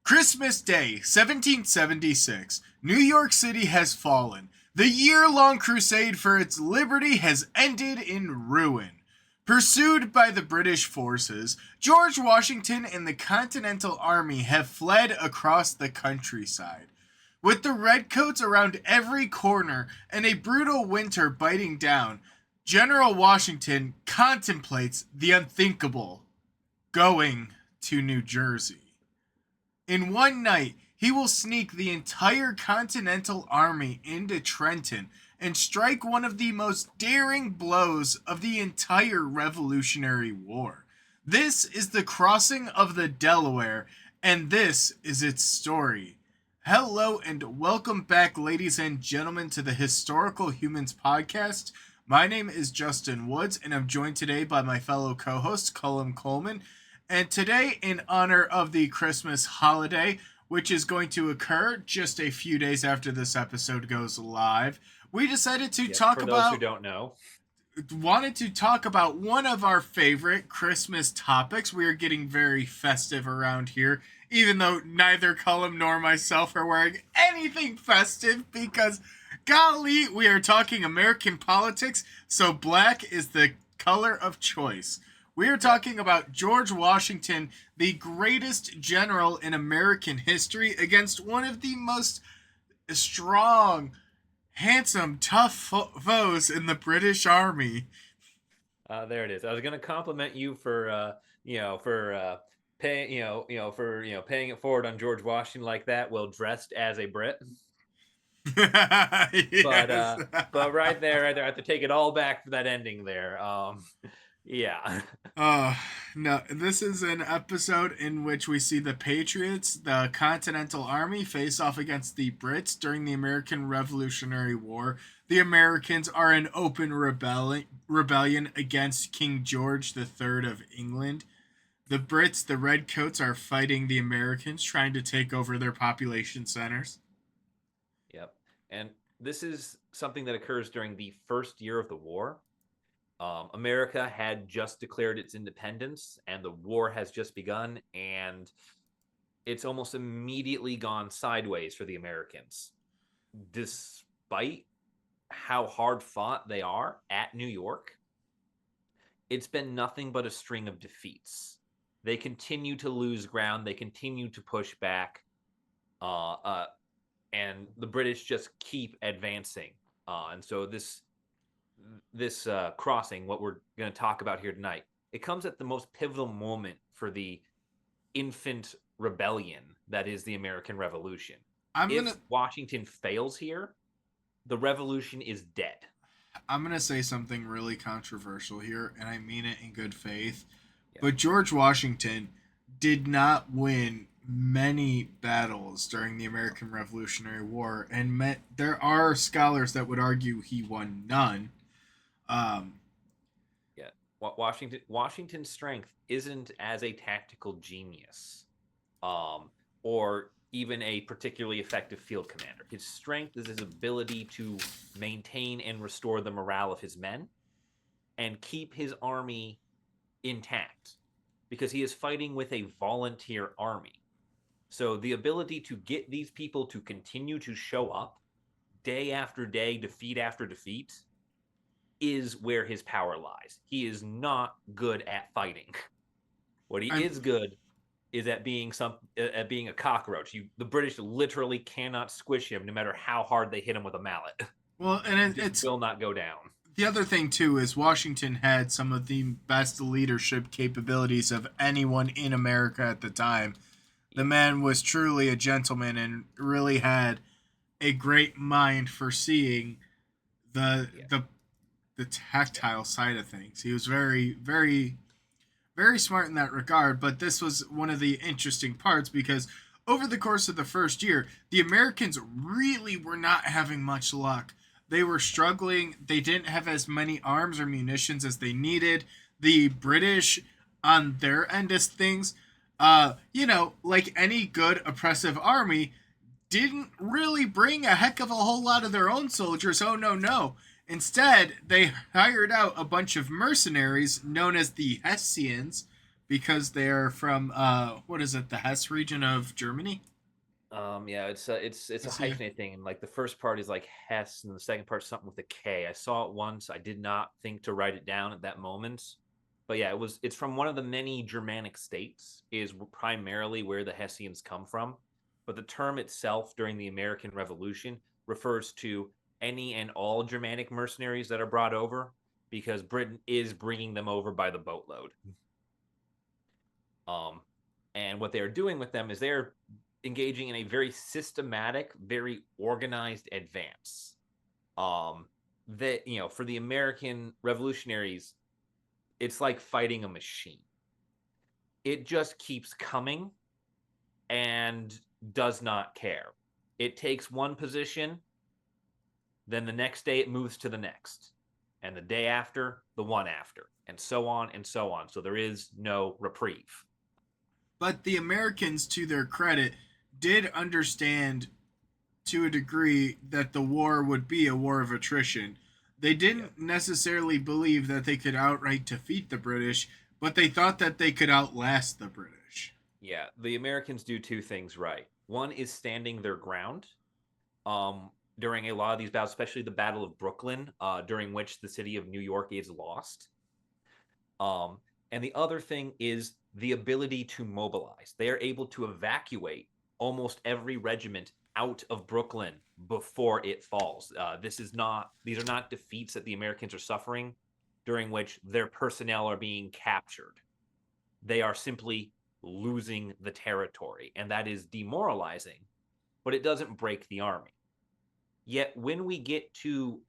Christmas Day, 1776. New York City has fallen. The year-long crusade for its liberty has ended in ruin. Pursued by the British forces, George Washington and the Continental Army have fled across the countryside. With the redcoats around every corner and a brutal winter biting down, General Washington contemplates the unthinkable, going to New Jersey. In one night, he will sneak the entire Continental Army into Trenton and strike one of the most daring blows of the entire Revolutionary War. This is the crossing of the Delaware, and this is its story. Hello and welcome back, ladies and gentlemen, to the Historical Humans podcast. My name is Justin Woods, and I'm joined today by my fellow co-host, Coleman. And today, in honor of the Christmas holiday, which is going to occur just a few days after this episode goes live, we decided to talk about... For those who don't know. Wanted to talk about one of our favorite Christmas topics. We are getting very festive around here, even though neither Colum nor myself are wearing anything festive because, golly, we are talking American politics, so black is the color of choice. We are talking about George Washington, the greatest general in American history, against one of the most strong, handsome, tough foes in the British Army. There it is. I was going to compliment you for, paying it forward on George Washington like that, well dressed as a Brit. Yes. But right there, I have to take it all back for that ending there. Yeah. No, this is an episode in which we see the Patriots, the Continental Army, face off against the Brits during the American Revolutionary War. The Americans are in open rebellion against King George III of England. The Brits, the Redcoats, are fighting the Americans, trying to take over their population centers. Yep. And this is something that occurs during the first year of the war. America had just declared its independence and the war has just begun, and it's almost immediately gone sideways for the Americans. Despite how hard fought they are at New York, it's been nothing but a string of defeats. They continue to lose ground. They continue to push back. And the British just keep advancing. And so this crossing, what we're going to talk about here tonight, it comes at the most pivotal moment for the infant rebellion that is the American Revolution. If Washington fails here, the revolution is dead. I'm going to say something really controversial here, and I mean it in good faith. Yeah. But George Washington did not win many battles during the American Revolutionary War, and there are scholars that would argue he won none. Washington's strength isn't as a tactical genius, or even a particularly effective field commander. His strength is his ability to maintain and restore the morale of his men and keep his army intact, because he is fighting with a volunteer army. So the ability to get these people to continue to show up day after day, defeat after defeat, is where his power lies. He is not good at fighting. What he is good is at being a cockroach. The British literally cannot squish him, no matter how hard they hit him with a mallet. Well, and it will not go down. The other thing too is Washington had some of the best leadership capabilities of anyone in America at the time. The man was truly a gentleman and really had a great mind for seeing the tactile side of things. He was very, very, very smart in that regard, but this was one of the interesting parts because over the course of the first year, the Americans really were not having much luck. They were struggling. They didn't have as many arms or munitions as they needed. The British, on their end of things, like any good oppressive army, didn't really bring a heck of a whole lot of their own soldiers. Oh, no. Instead, they hired out a bunch of mercenaries known as the Hessians because they're from what is it, the Hesse region of Germany? Yeah, it's a Hesse. hyphenated thing, and like the first part is like Hess, and the second part's something with a K. I saw it once. I did not think to write it down at that moment, but yeah, it's from one of the many Germanic states. Is primarily where the Hessians come from, but the term itself during the American Revolution refers to any and all Germanic mercenaries that are brought over because Britain is bringing them over by the boatload. Um, and what they're doing with them is they're engaging in a very systematic, very organized advance. That for the American revolutionaries, it's like fighting a machine. It just keeps coming and does not care. It takes one position, then the next day it moves to the next, and the day after, the one after, and so on and so on. So there is no reprieve. But the Americans, to their credit, did understand to a degree that the war would be a war of attrition. They Yeah. didn't necessarily believe that they could outright defeat the British, but they thought that they could outlast the British. Yeah, the Americans do two things right. One is standing their ground during a lot of these battles, especially the Battle of Brooklyn, during which the city of New York is lost. Um, and the other thing is the ability to mobilize. They are able to evacuate almost every regiment out of Brooklyn before it falls. These are not defeats that the Americans are suffering during which their personnel are being captured. They are simply losing the territory, and that is demoralizing, but it doesn't break the army. Yet when we get to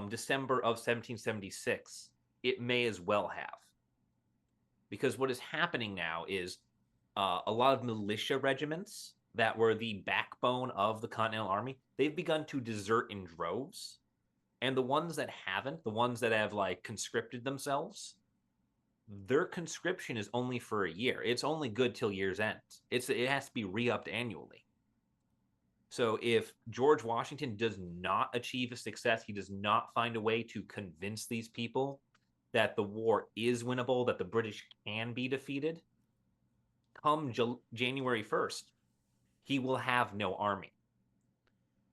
December of 1776, it may as well have. Because what is happening now is a lot of militia regiments that were the backbone of the Continental Army, they've begun to desert in droves. And the ones that haven't, the ones that have like conscripted themselves, their conscription is only for a year. It's only good till year's end. It has to be re-upped annually. So if George Washington does not achieve a success, he does not find a way to convince these people that the war is winnable, that the British can be defeated, come January 1st, he will have no army.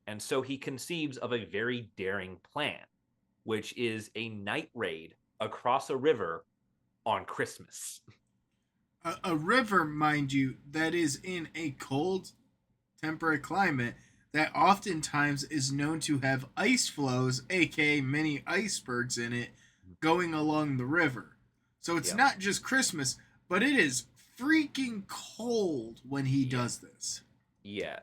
And so he conceives of a very daring plan, which is a night raid across a river on Christmas. A river, mind you, that is in a cold, temperate climate that oftentimes is known to have ice flows, aka many icebergs in it, going along the river. So it's Yeah. not just Christmas, but it is freaking cold when he Yeah. does this. Yeah.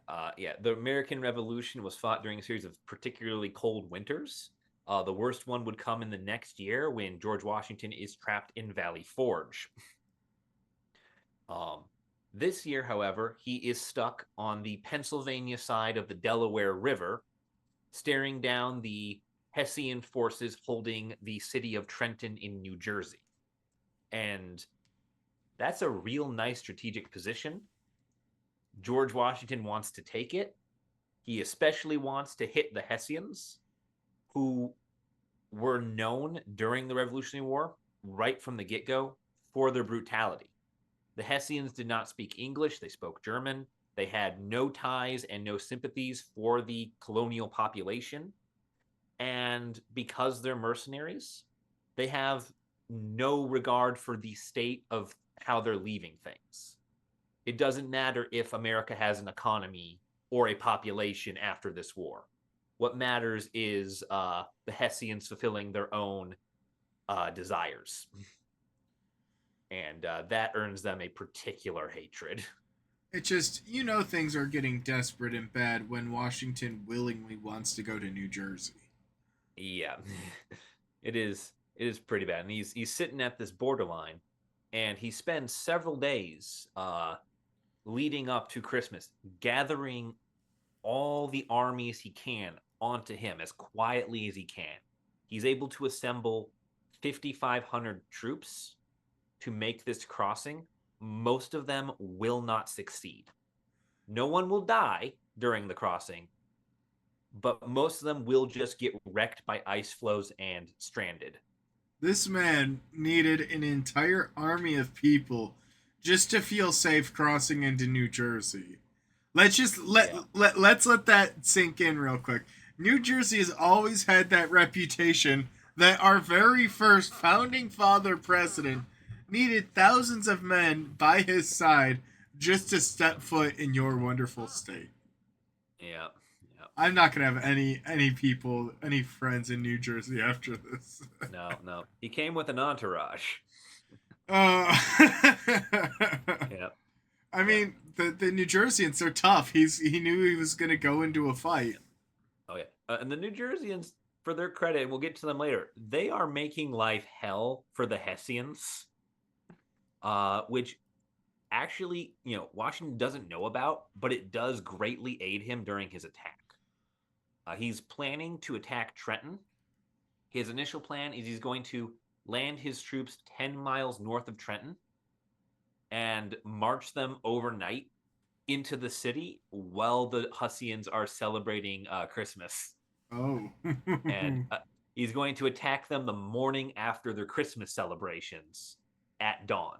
The American Revolution was fought during a series of particularly cold winters. The worst one would come in the next year when George Washington is trapped in Valley Forge. Um, this year, however, he is stuck on the Pennsylvania side of the Delaware River, staring down the Hessian forces holding the city of Trenton in New Jersey. And that's a real nice strategic position. George Washington wants to take it. He especially wants to hit the Hessians, who were known during the Revolutionary War, right from the get go, for their brutality. The Hessians did not speak English, they spoke German. They had no ties and no sympathies for the colonial population. And because they're mercenaries, they have no regard for the state of how they're leaving things. It doesn't matter if America has an economy or a population after this war. What matters is the Hessians fulfilling their own desires. And that earns them a particular hatred. It just, things are getting desperate and bad when Washington willingly wants to go to New Jersey. Yeah, it is pretty bad. And he's sitting at this borderline, and he spends several days leading up to Christmas gathering all the armies he can onto him as quietly as he can. He's able to assemble 5,500 troops to make this crossing. Most of them will not succeed. No one will die during the crossing, but most of them will just get wrecked by ice flows and stranded. This man needed an entire army of people just to feel safe crossing into New Jersey. Let's just Yeah. let's let that sink in real quick. New Jersey has always had that reputation that our very first founding father president needed thousands of men by his side just to step foot in your wonderful state. Yeah. Yeah. I'm not gonna have any people, any friends in New Jersey after this. No, no. He came with an entourage. uh, Yeah. I Yeah. mean, the New Jerseyans are tough. He knew he was gonna go into a fight. Yeah. Oh yeah. And the New Jerseyans, for their credit, we'll get to them later. They are making life hell for the Hessians, which actually, Washington doesn't know about, but it does greatly aid him during his attack. He's planning to attack Trenton. His initial plan is he's going to land his troops 10 miles north of Trenton and march them overnight into the city while the Hussians are celebrating Christmas. Oh. And he's going to attack them the morning after their Christmas celebrations at dawn.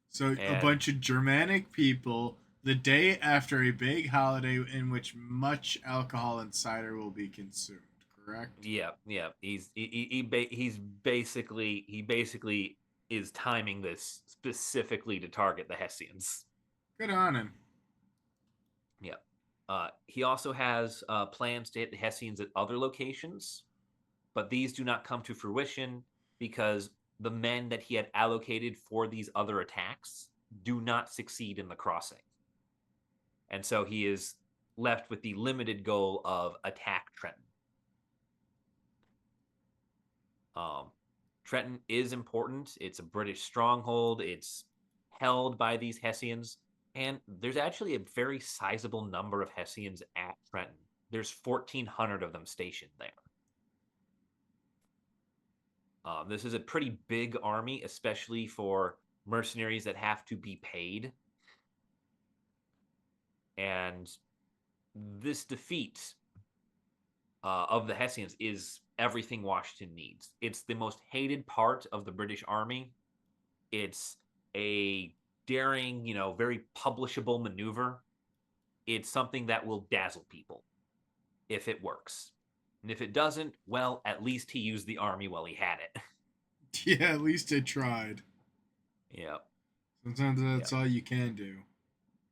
So a And bunch of Germanic people the day after a big holiday in which much alcohol and cider will be consumed. Correct. yeah, yeah, he's basically is timing this specifically to target the Hessians. Good on him. Yeah. He also has plans to hit the Hessians at other locations, but these do not come to fruition because the men that he had allocated for these other attacks do not succeed in the crossing. And so he is left with the limited goal of attack Trenton. Trenton is important. It's a British stronghold. It's held by these Hessians. And there's actually a very sizable number of Hessians at Trenton. There's 1,400 of them stationed there. This is a pretty big army, especially for mercenaries that have to be paid. And this defeat of the Hessians is everything Washington needs. It's the most hated part of the British army. It's a daring, very publishable maneuver. It's something that will dazzle people if it works. And if it doesn't, well, at least he used the army while he had it. Yeah, at least it tried. Yeah. Sometimes Yeah. that's all you can do.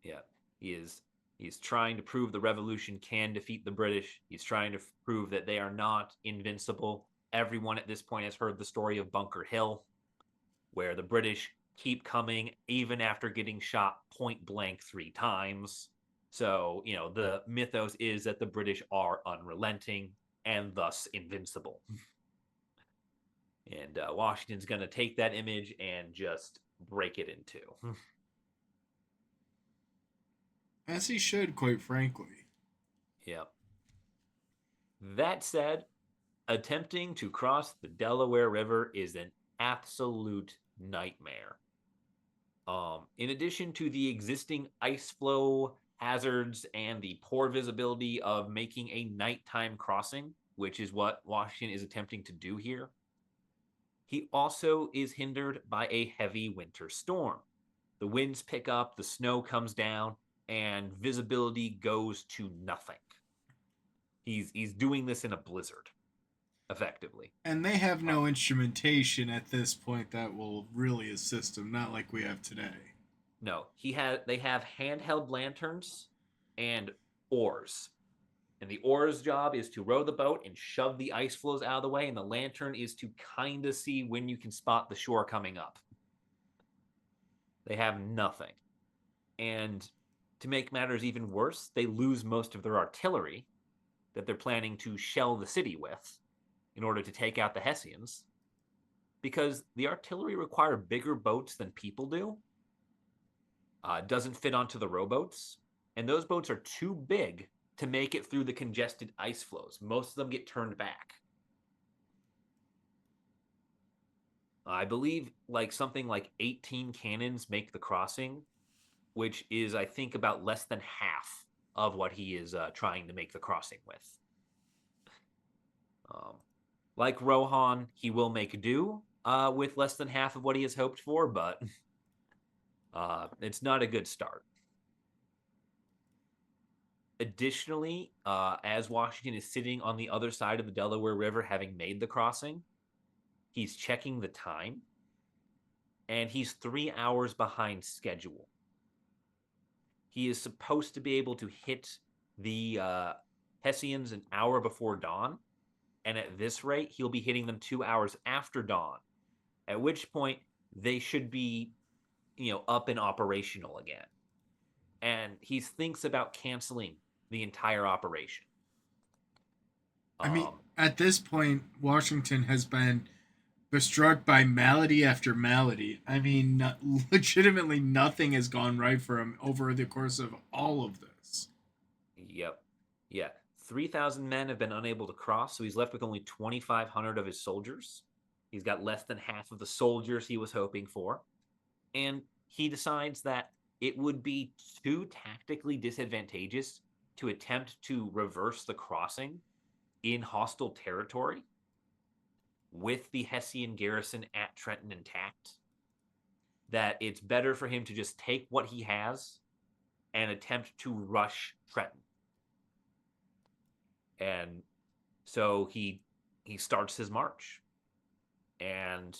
Yeah. He's trying to prove the revolution can defeat the British. He's trying to prove that they are not invincible. Everyone at this point has heard the story of Bunker Hill, where the British keep coming even after getting shot point blank 3 times. So, the mythos is that the British are unrelenting and thus invincible. And Washington's going to take that image and just break it in two. As he should, quite frankly. Yeah. That said, attempting to cross the Delaware River is an absolute nightmare. In addition to the existing ice flow hazards and the poor visibility of making a nighttime crossing, which is what Washington is attempting to do here, he also is hindered by a heavy winter storm. The winds pick up, the snow comes down, and visibility goes to nothing. He's doing this in a blizzard, effectively. And they have no instrumentation at this point that will really assist him, not like we have today. No, they have handheld lanterns and oars. And the oar's job is to row the boat and shove the ice floes out of the way, and the lantern is to kind of see when you can spot the shore coming up. They have nothing. And to make matters even worse, they lose most of their artillery that they're planning to shell the city with in order to take out the Hessians, because the artillery require bigger boats than people do. Doesn't fit onto the rowboats, and those boats are too big to make it through the congested ice floes. Most of them get turned back. I believe something like 18 cannons make the crossing, which is, I think, about less than half of what he is trying to make the crossing with. Like Rohan, he will make do with less than half of what he has hoped for, but it's not a good start. Additionally, as Washington is sitting on the other side of the Delaware River, having made the crossing, he's checking the time, and he's 3 hours behind schedule. He is supposed to be able to hit the Hessians an hour before dawn, and at this rate, he'll be hitting them 2 hours after dawn, at which point they should be, up and operational again. And he thinks about canceling the entire operation. I mean, Um, at this point, Washington has been bestruck by malady after malady. I mean, legitimately nothing has gone right for him over the course of all of this. yep, yeah, 3,000 men have been unable to cross, so he's left with only 2,500 of his soldiers. He's got less than half of the soldiers he was hoping for, and he decides that it would be too tactically disadvantageous to attempt to reverse the crossing in hostile territory with the Hessian garrison at Trenton intact, that it's better for him to just take what he has and attempt to rush Trenton. And so he starts his march, and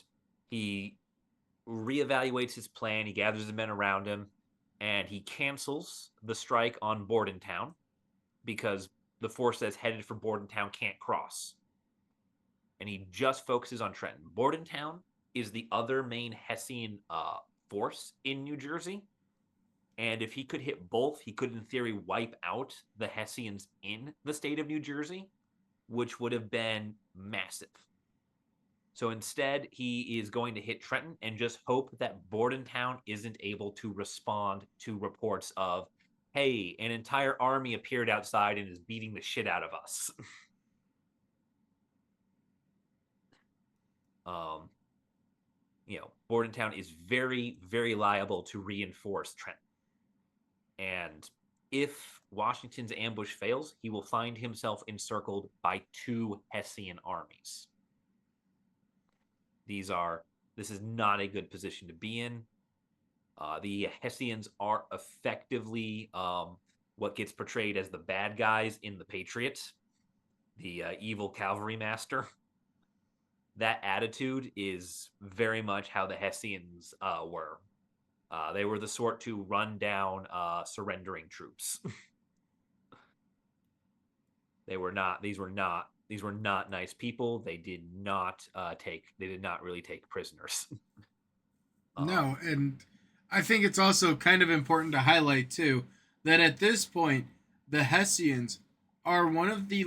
he reevaluates his plan. He gathers the men around him, and he cancels the strike on Bordentown because the force that's headed for Bordentown can't cross. And he just focuses on Trenton. Bordentown is the other main Hessian force in New Jersey. And if he could hit both, he could, in theory, wipe out the Hessians in the state of New Jersey, which would have been massive. So instead, he is going to hit Trenton and just hope that Bordentown isn't able to respond to reports of, hey, an entire army appeared outside and is beating the shit out of us. um, Bordentown is very, very liable to reinforce Trenton. And if Washington's ambush fails, he will find himself encircled by 2 Hessian armies. This is not a good position to be in. The Hessians are effectively what gets portrayed as the bad guys in The Patriot, the evil cavalry master. That attitude is very much how the Hessians were. They were the sort to run down surrendering troops. These were not nice people. They did not really take prisoners. No, and I think it's also kind of important to highlight too that at this point the Hessians are one of the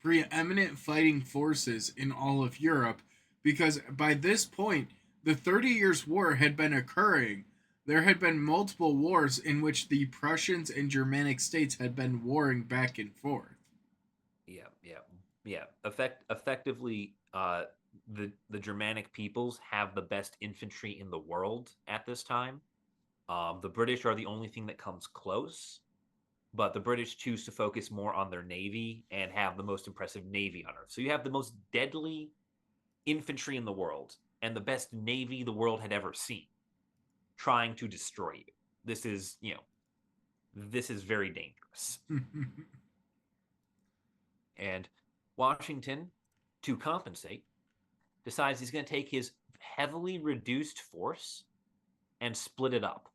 preeminent fighting forces in all of Europe because by this point the 30 Years' War had been occurring. There had been multiple wars in which the Prussians and Germanic states had been warring back and forth. Yeah, yeah, yeah. Effectively, the Germanic peoples have the best infantry in the world at this time. The British are the only thing that comes close, but the British choose to focus more on their navy and have the most impressive navy on Earth. So you have the most deadly infantry in the world and the best navy the world had ever seen, trying to destroy you. This is very dangerous. And Washington, to compensate, decides he's going to take his heavily reduced force and split it up.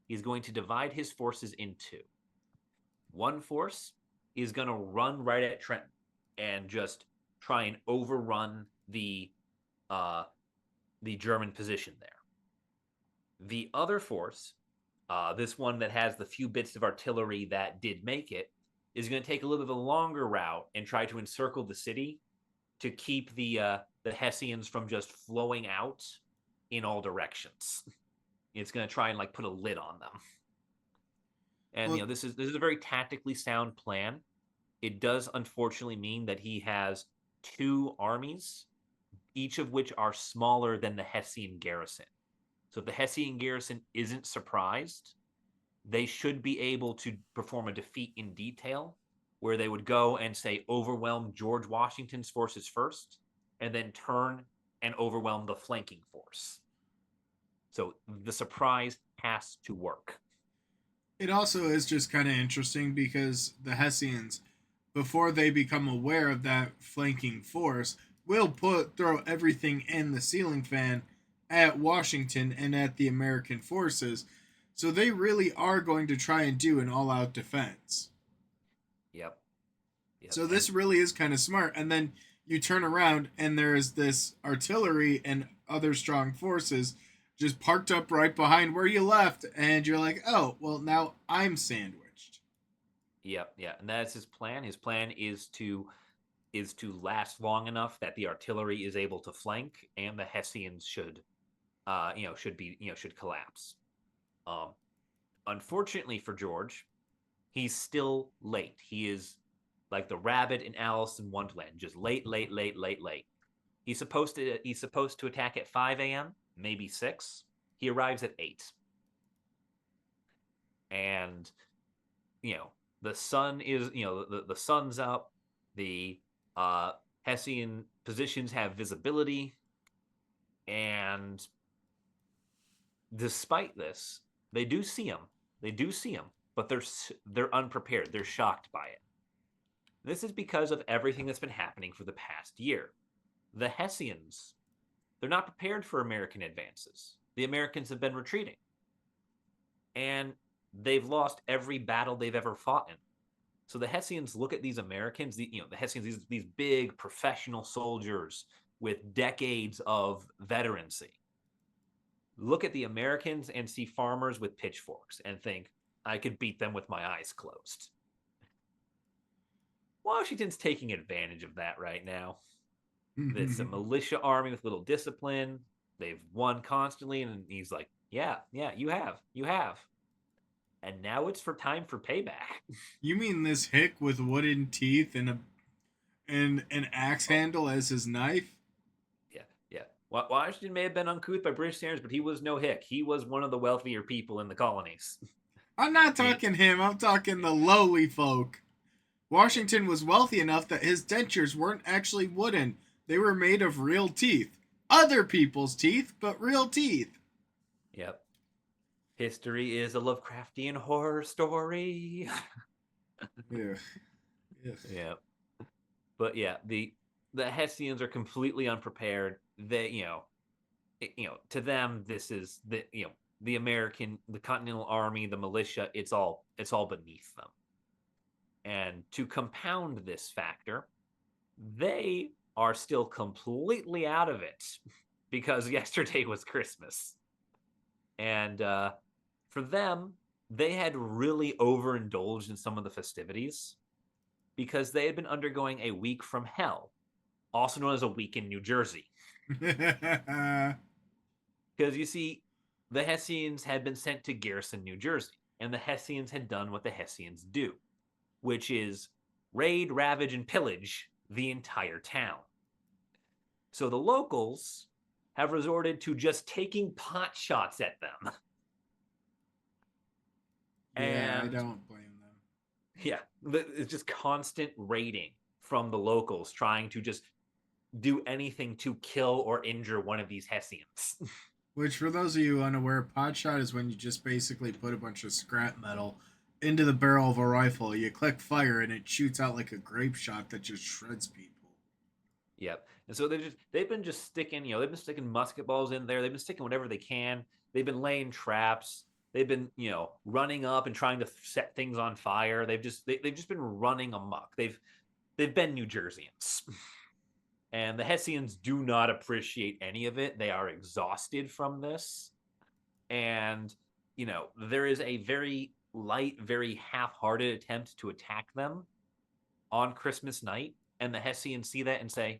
He's going to divide his forces in 2. One force is going to run right at Trenton and just try and overrun the German position there. The other force, this one that has the few bits of artillery that did make it, is going to take a little bit of a longer route and try to encircle the city to keep the Hessians from just flowing out in all directions. It's going to try and put a lid on them. And Well, this is a very tactically sound plan. It does unfortunately mean that he has 2 armies, each of which are smaller than the Hessian garrison. So if the Hessian garrison isn't surprised, they should be able to perform a defeat in detail where they would go and say overwhelm George Washington's forces first, and then turn and overwhelm the flanking force. So the surprise has to work. It also is just kind of interesting because the Hessians, before they become aware of that flanking force, will throw everything in the ceiling fan at Washington and at the American forces. So they really are going to try and do an all-out defense. Yep. Yep. So this really is kind of smart. And then you turn around and there is this artillery and other strong forces just parked up right behind where you left, and you're like, oh, well, now I'm sandwiched. Yep. Yeah. And that's his plan. His plan is to last long enough that the artillery is able to flank, and the Hessians should collapse. Um, Unfortunately for George, he's still late. He is like the rabbit in Alice in Wonderland, just late, late, late, late, late. He's supposed to attack at 5 a.m., maybe 6. He arrives at 8. And the sun is, the sun's up. The Hessian positions have visibility, and despite this, they do see him. But they're unprepared. They're shocked by it. This is because of everything that's been happening for the past year. The Hessians, they're not prepared for American advances. The Americans have been retreating. And they've lost every battle they've ever fought in. So the Hessians look at these Americans, the Hessians, these big professional soldiers with decades of veterancy. Look at the Americans and see farmers with pitchforks and think, I could beat them with my eyes closed. Washington's taking advantage of that right now. It's a militia army with little discipline. They've won constantly, and he's like, yeah, you have. And now it's for time for payback. You mean this hick with wooden teeth and an axe handle as his knife? Yeah. Washington may have been uncouth by British standards, but he was no hick. He was one of the wealthier people in the colonies. I'm not talking him. I'm talking the lowly folk. Washington was wealthy enough that his dentures weren't actually wooden. They were made of real teeth. Other people's teeth, but real teeth. Yep. History is a Lovecraftian horror story. Yeah. Yeah. But yeah, the Hessians are completely unprepared. They, to them, this is the American, the Continental Army, the militia. It's all beneath them. And to compound this factor, they are still completely out of it because yesterday was Christmas. And for them, they had really overindulged in some of the festivities because they had been undergoing a week from hell, also known as a week in New Jersey. Because you see, the Hessians had been sent to garrison New Jersey, and the Hessians had done what the Hessians do, which is raid, ravage, and pillage the entire town. So the locals have resorted to just taking pot shots at them. Yeah, I don't blame them. Yeah, it's just constant raiding from the locals trying to just do anything to kill or injure one of these Hessians. Which, for those of you unaware, pot shot is when you just basically put a bunch of scrap metal into the barrel of a rifle. You click fire and it shoots out like a grape shot that just shreds people. Yep. And so they've been sticking musket balls in there. They've been sticking whatever they can. They've been laying traps. They've been, running up and trying to set things on fire. They've just been running amok. They've been New Jerseyans. And the Hessians do not appreciate any of it. They are exhausted from this. And, there is a very light, very half-hearted attempt to attack them on Christmas night. And the Hessians see that and say,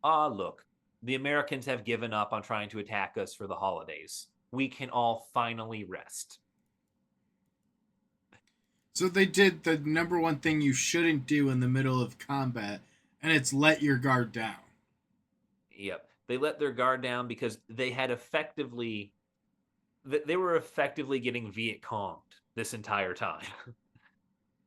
look, the Americans have given up on trying to attack us for the holidays. We can all finally rest. So they did the number one thing you shouldn't do in the middle of combat, and it's let your guard down. Yep. They let their guard down because they were effectively getting Viet Conged this entire time.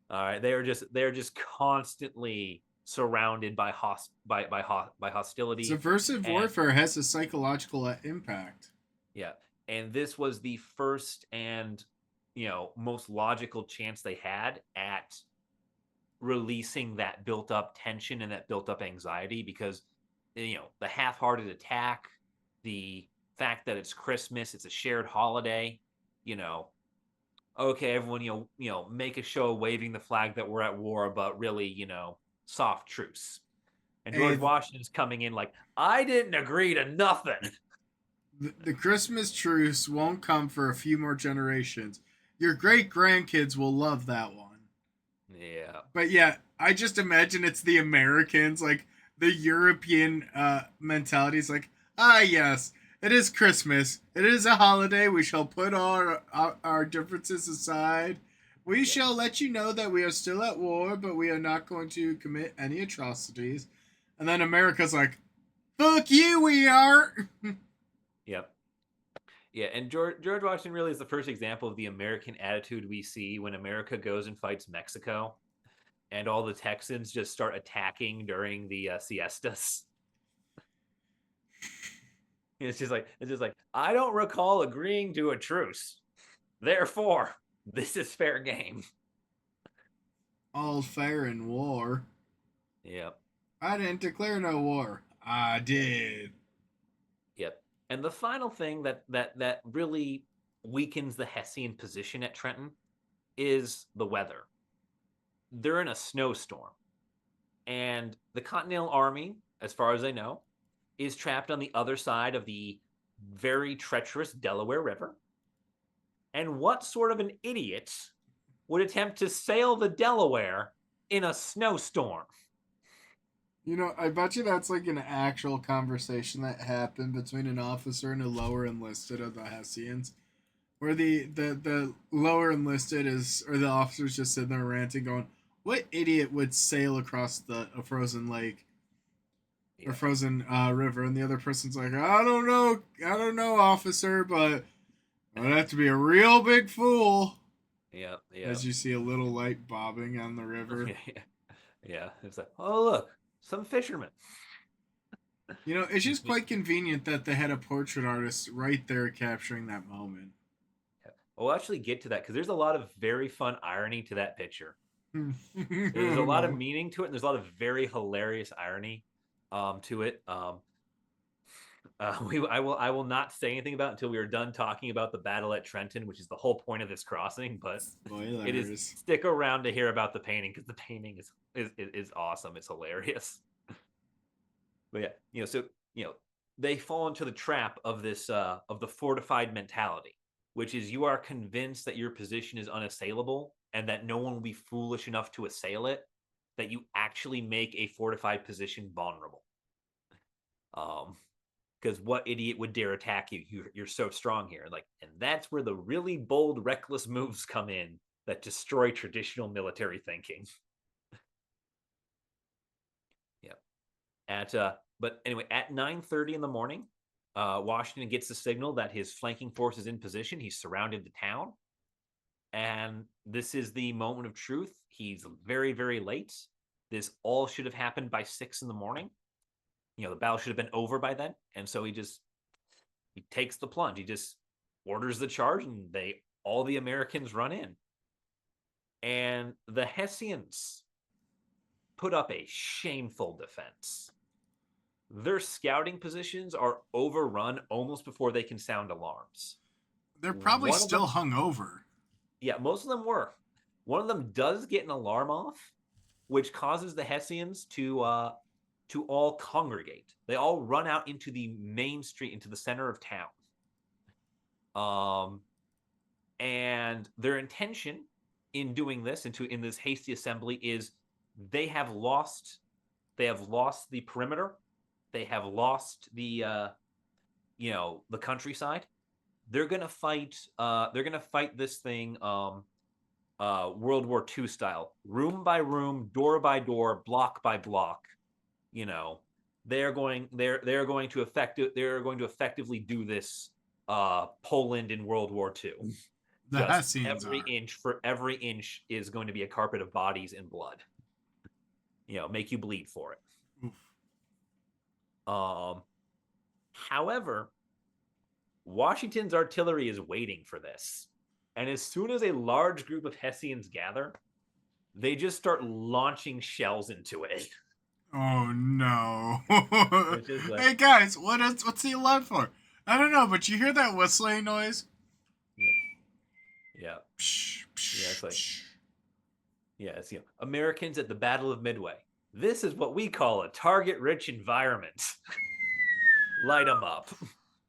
All right, they're just constantly surrounded by hostility, Subversive and warfare has a psychological impact. yeah, and this was the first and most logical chance they had at releasing that built up tension and that built up anxiety because the half-hearted attack, the fact that it's Christmas, it's a shared holiday, you know, okay, everyone, make a show of waving the flag that we're at war, but really, soft truce. And George And Washington's coming in like, I didn't agree to nothing. the Christmas truce won't come for a few more generations. Your great grandkids will love that one. Yeah. But yeah, I just imagine it's the Americans, like the European mentality is like, ah, yes, it is Christmas. It is a holiday. We shall put our differences aside. We Yeah. shall let you know that we are still at war, but we are not going to commit any atrocities. And then America's like, fuck you, we are. Yep. Yeah, and George Washington really is the first example of the American attitude we see when America goes and fights Mexico, and all the Texans just start attacking during the siestas. It's just like I don't recall agreeing to a truce. Therefore, this is fair game. All fair in war. Yep. I didn't declare no war. I Yep. did. Yep. And the final thing that really weakens the Hessian position at Trenton is the weather. They're in a snowstorm, and the Continental Army, as far as I know, is trapped on the other side of the very treacherous Delaware River. And what sort of an idiot would attempt to sail the Delaware in a snowstorm? You know, I bet you that's like an actual conversation that happened between an officer and a lower enlisted of the Hessians, where the lower enlisted is, or the officer's just sitting there ranting, going, "What idiot would sail across a frozen lake or Yeah, frozen river?" And the other person's like, I don't know, officer, but I'd have to be a real big fool." yeah, yeah, As you see a little light bobbing on the river. yeah, yeah. It's like, oh look, some fishermen. You know, it's just quite convenient that they had a portrait artist right there capturing that moment. We'll actually get to that because there's a lot of very fun irony to that picture. There's a Oh lot of no. meaning to it, and there's a lot of very hilarious irony to it. I will not say anything about it until we are done talking about the battle at Trenton, which is the whole point of this crossing. But it is Spoilers. stick around to hear about the painting because the painting is awesome. It's hilarious. But yeah, so they fall into the trap of this of the fortified mentality, which is you are convinced that your position is unassailable and that no one will be foolish enough to assail it, that you actually make a fortified position vulnerable. Because what idiot would dare attack you? You're so strong here. Like, and that's where the really bold, reckless moves come in that destroy traditional military thinking. Yeah. But anyway, at 9:30 in the morning, Washington gets the signal that his flanking force is in position. He's surrounded the town, and this is the moment of truth. He's very, very late. This all should have happened by 6 in the morning. The battle should have been over by then, and so he takes the plunge. He just orders the charge, and all the Americans run in, and the Hessians put up a shameful defense. Their scouting positions are overrun almost before they can sound alarms. They're probably One of still them, hung over. yeah, most of them were. One of them does get an alarm off, which causes the Hessians to all congregate. They all run out into the main street, into the center of town. And their intention in doing this, in this hasty assembly, is they have lost the perimeter. They have lost the countryside. They're gonna fight. They're gonna fight this thing. World War II style, room by room, door by door, block by block. You know, they're going. They're going to effectively do this. Poland in World War II. The Just Hessians every are. inch for every inch is going to be a carpet of bodies and blood. Make you bleed for it. Oof. However, Washington's artillery is waiting for this. And as soon as a large group of Hessians gather, they just start launching shells into it. Oh no. Which is like, Hey guys, what's the alarm for? I don't know, but you hear that whistling noise? yeah, yeah, Psh, yeah. psh, It's like, psh. yeah, it's Americans at the Battle of Midway. This is what we call a target-rich environment. Light them up.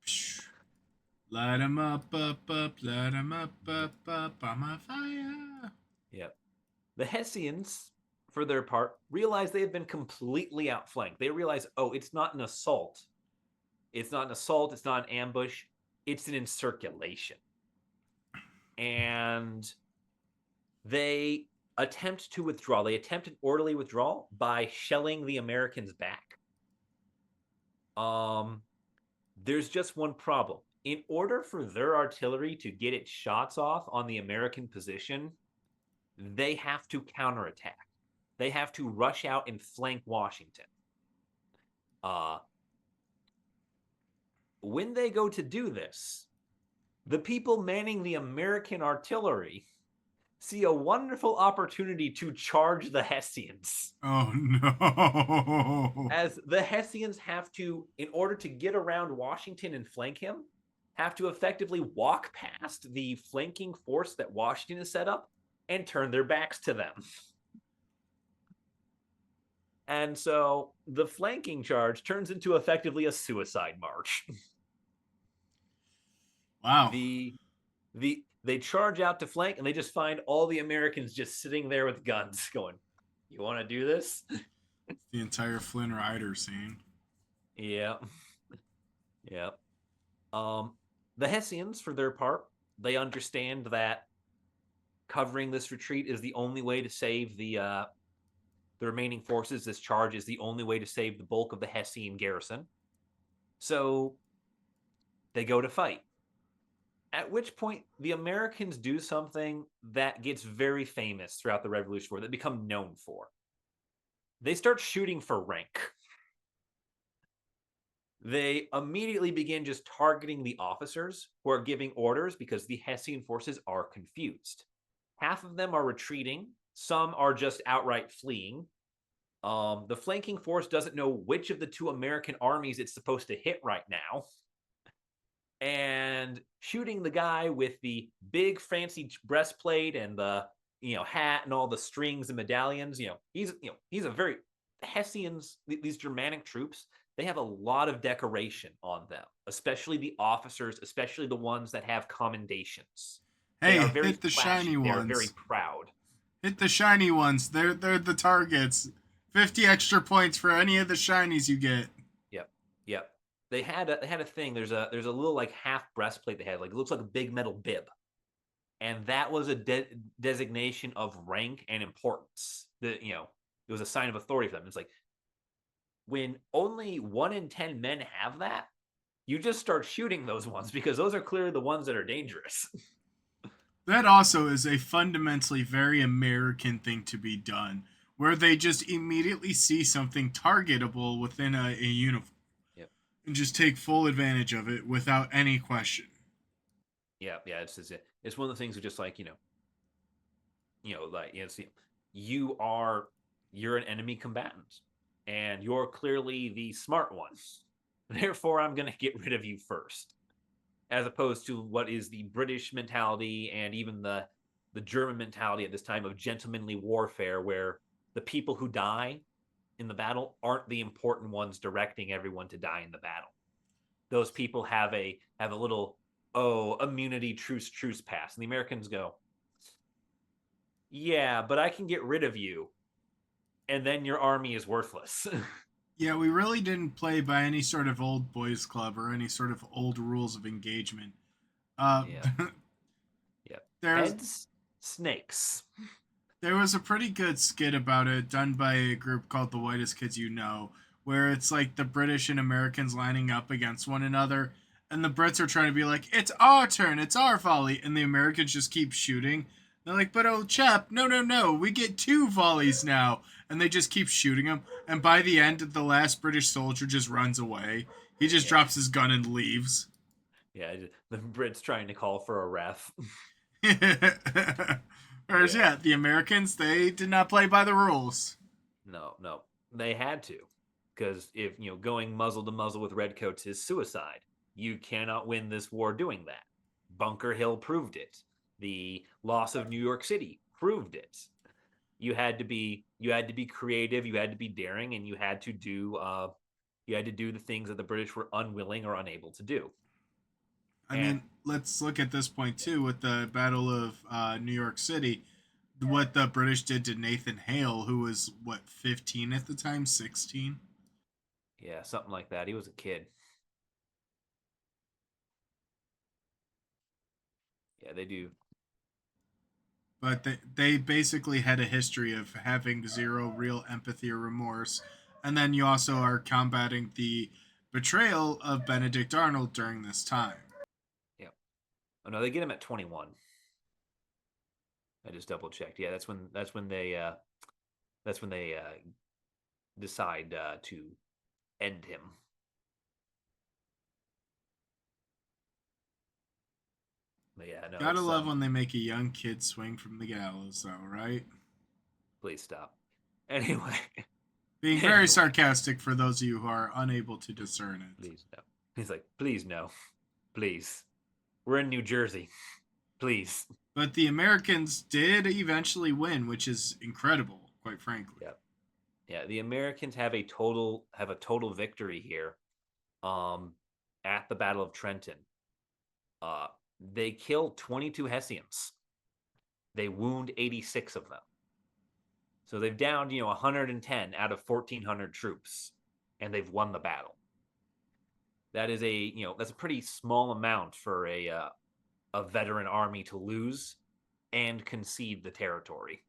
Psh. Light 'em up, light 'em up, I'm on fire. Yep. The Hessians, for their part, realize they have been completely outflanked. They realize, oh, it's not an assault. It's not an assault. It's not an ambush. It's an encirculation. And they attempt to withdraw. They attempt an orderly withdrawal by shelling the Americans back. There's just one problem. In order for their artillery to get its shots off on the American position, they have to counterattack. They have to rush out and flank Washington. When they go to do this, the people manning the American artillery see a wonderful opportunity to charge the Hessians. Oh no. As the Hessians have to, in order to get around Washington and flank him, have to effectively walk past the flanking force that Washington has set up and turn their backs to them. And so the flanking charge turns into effectively a suicide march. Wow. They charge out to flank and they just find all the Americans just sitting there with guns going, you want to do this? The entire Flynn Rider scene. Yeah. Yeah. The Hessians, for their part, they understand that covering this retreat is the only way to save the remaining forces. This charge is the only way to save the bulk of the Hessian garrison. So they go to fight. At which point, the Americans do something that gets very famous throughout the Revolutionary War, that become known for. They start shooting for rank. They immediately begin just targeting the officers who are giving orders because the Hessian forces are confused. Half of them are retreating. Some are just outright fleeing. The flanking force doesn't know which of the two American armies it's supposed to hit right now. And shooting the guy with the big fancy breastplate and the hat and all the strings and medallions, he's a very Hessians, these Germanic troops, they have a lot of decoration on them, especially the officers, especially the ones that have commendations. They Hey, are very hit the flashy. shiny They are ones. very proud. Hit the shiny ones. They're the targets. 50 extra points for any of the shinies you get. Yep. They had a thing. There's a little like half breastplate they had, like it looks like a big metal bib, and that was a designation of rank and importance. That it was a sign of authority for them. It's like when only 1 in 10 men have that, you just start shooting those ones because those are clearly the ones that are dangerous. That also is a fundamentally very American thing to be done, where they just immediately see something targetable within a uniform. Yep. And just take full advantage of it without any question. Yeah. It's one of the things of just like you're an enemy combatant, and you're clearly the smart one. Therefore, I'm going to get rid of you first, as opposed to what is the British mentality and even the German mentality at this time of gentlemanly warfare, where the people who die in the battle aren't the important ones directing everyone to die in the battle. Those people have a little immunity truce pass, and the Americans go, yeah, but I can get rid of you, and then your army is worthless. Yeah, we really didn't play by any sort of old boys club or any sort of old rules of engagement. Yeah. Yep. Heads, snakes. There was a pretty good skit about it done by a group called the Whitest Kids You Know, where it's like the British and Americans lining up against one another, And the Brits are trying to be like, it's our turn, it's our volley, and the Americans just keep shooting. They're like, but old chap, no, no, no, we get two volleys now. And they just keep shooting them. And by the end, the last British soldier just runs away. He just Yeah, drops his gun and leaves. yeah. The Brits trying to call for a ref. Whereas, Yeah. yeah, the Americans, they did not play by the rules. No, no. They had to. Because if, going muzzle to muzzle with redcoats is suicide. You cannot win this war doing that. Bunker Hill proved it. The loss of New York City proved it. You had to be creative, you had to be daring, and you had to do the things that the British were unwilling or unable to do. I And mean, let's look at this point, too, with the Battle of New York City. What the British did to Nathan Hale, who was, what, 15 at the time? 16? yeah, something like that. He was a kid. Yeah, they do. But they basically had a history of having zero real empathy or remorse. And then you also are combating the betrayal of Benedict Arnold during this time. Yeah. Oh no, they get him at 21. I just double checked. Yeah, that's when they decide to end him. But yeah, no, Gotta it's love when they make a young kid swing from the gallows, though, right? please stop. Anyway, Being very anyway, sarcastic for those of you who are unable to discern it. please no. He's like, please no, please. We're in New Jersey, please. But the Americans did eventually win, which is incredible, quite frankly. Yeah, yeah. The Americans have a total victory here. Um, at the Battle of Trenton, uh, they kill 22 Hessians. They wound 86 of them. So they've downed, 110 out of 1,400 troops, and they've won the battle. That's a pretty small amount for a veteran army to lose and concede the territory.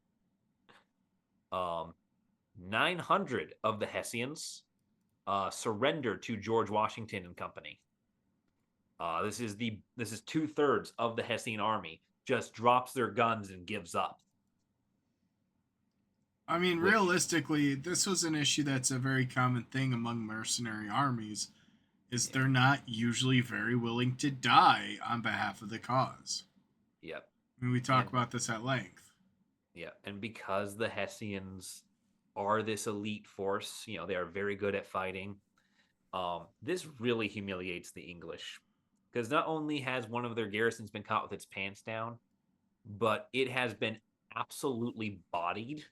900 of the Hessians surrendered to George Washington and company. This is 2/3 of the Hessian army just drops their guns and gives up. I mean, Which, realistically, this was an issue that's a very common thing among mercenary armies, is yeah, they're not usually very willing to die on behalf of the cause. yeah, I mean, we talk and about this at length. yeah, and because the Hessians are this elite force, they are very good at fighting. This really humiliates the English because not only has one of their garrisons been caught with its pants down, but it has been absolutely bodied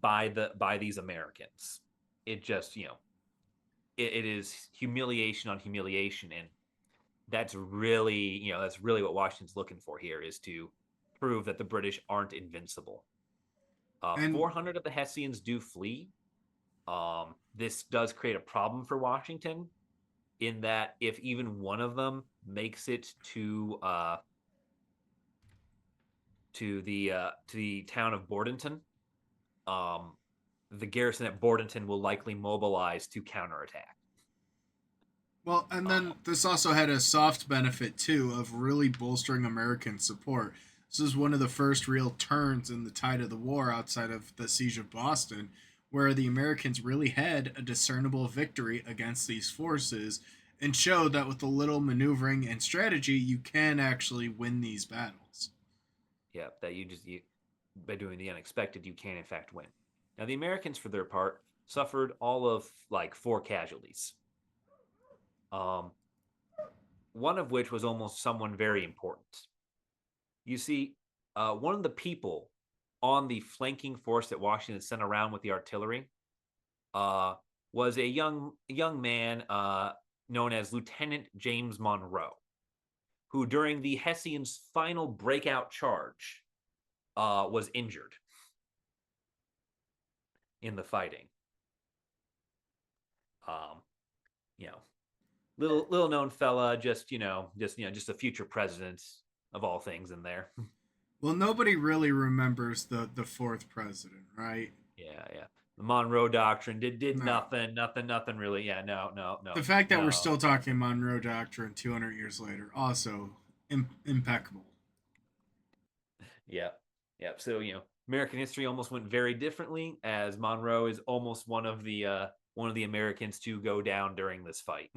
by these Americans. It just it is humiliation on humiliation, and that's really what Washington's looking for here is to prove that the British aren't invincible. And 400 of the Hessians do flee. This does create a problem for Washington in that if even one of them makes it to the town of Bordenton, um, the garrison at Bordenton will likely mobilize to counterattack. well, and then Um, this also had a soft benefit too of really bolstering American support. This is one of the first real turns in the tide of the war outside of the siege of Boston, where the Americans really had a discernible victory against these forces and showed that with a little maneuvering and strategy, you can actually win these battles. yeah, that by doing the unexpected, you can in fact win. Now the Americans, for their part, suffered all of like 4 casualties. Um, one of which was almost someone very important. You see, one of the people on the flanking force that Washington sent around with the artillery uh, was a young man known as Lieutenant James Monroe, who during the Hessians' final breakout charge was injured in the fighting. Um, you know, little known fella, just a future president of all things in there. Well, nobody really remembers the fourth president, right? Yeah, yeah. The Monroe Doctrine did No. nothing really. Yeah, The fact that we're no. still talking Monroe Doctrine 200 years later, also impeccable. Yeah, yeah. So American history almost went very differently, as Monroe is almost one of the Americans to go down during this fight.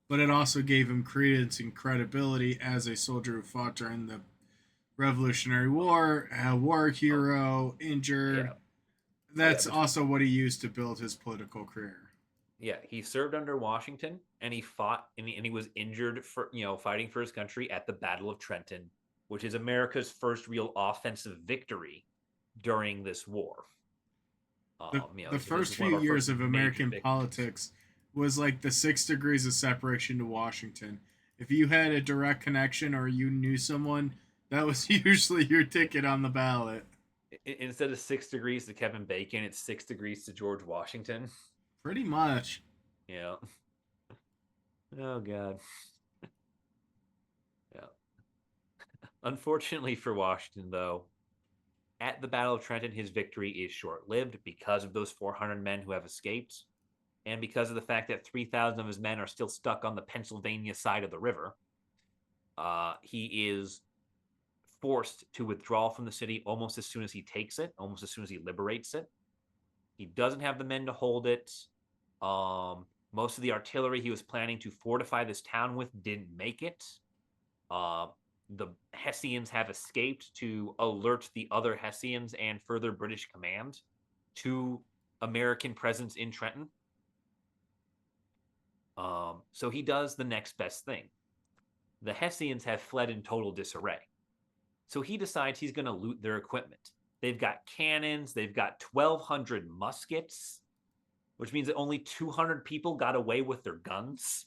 But it also gave him credence and credibility as a soldier who fought during the Revolutionary War, a war Oh, hero, injured. yeah. Oh yeah. That's also what he used to build his political career. Yeah, he served under Washington, and he fought, and he was injured for fighting for his country at the Battle of Trenton, which is America's first real offensive victory during this war. The This first is one few of our first years of major American victories. politics was like the 6 degrees of separation to Washington. If you had a direct connection or you knew someone, that was usually your ticket on the ballot. Instead of 6 degrees to Kevin Bacon, it's 6 degrees to George Washington. Pretty much. Yeah. Oh God. Yeah. Unfortunately for Washington, though, at the Battle of Trenton, his victory is short lived because of those 400 men who have escaped, and because of the fact that 3,000 of his men are still stuck on the Pennsylvania side of the river. He is forced to withdraw from the city almost as soon as he takes it, almost as soon as he liberates it. He doesn't have the men to hold it. Most of the artillery he was planning to fortify this town with didn't make it. Uh, the Hessians have escaped to alert the other Hessians and further British command to American presence in Trenton. So he does the next best thing. The Hessians have fled in total disarray. So he decides he's going to loot their equipment. They've got cannons, they've got 1,200 muskets, which means that only 200 people got away with their guns.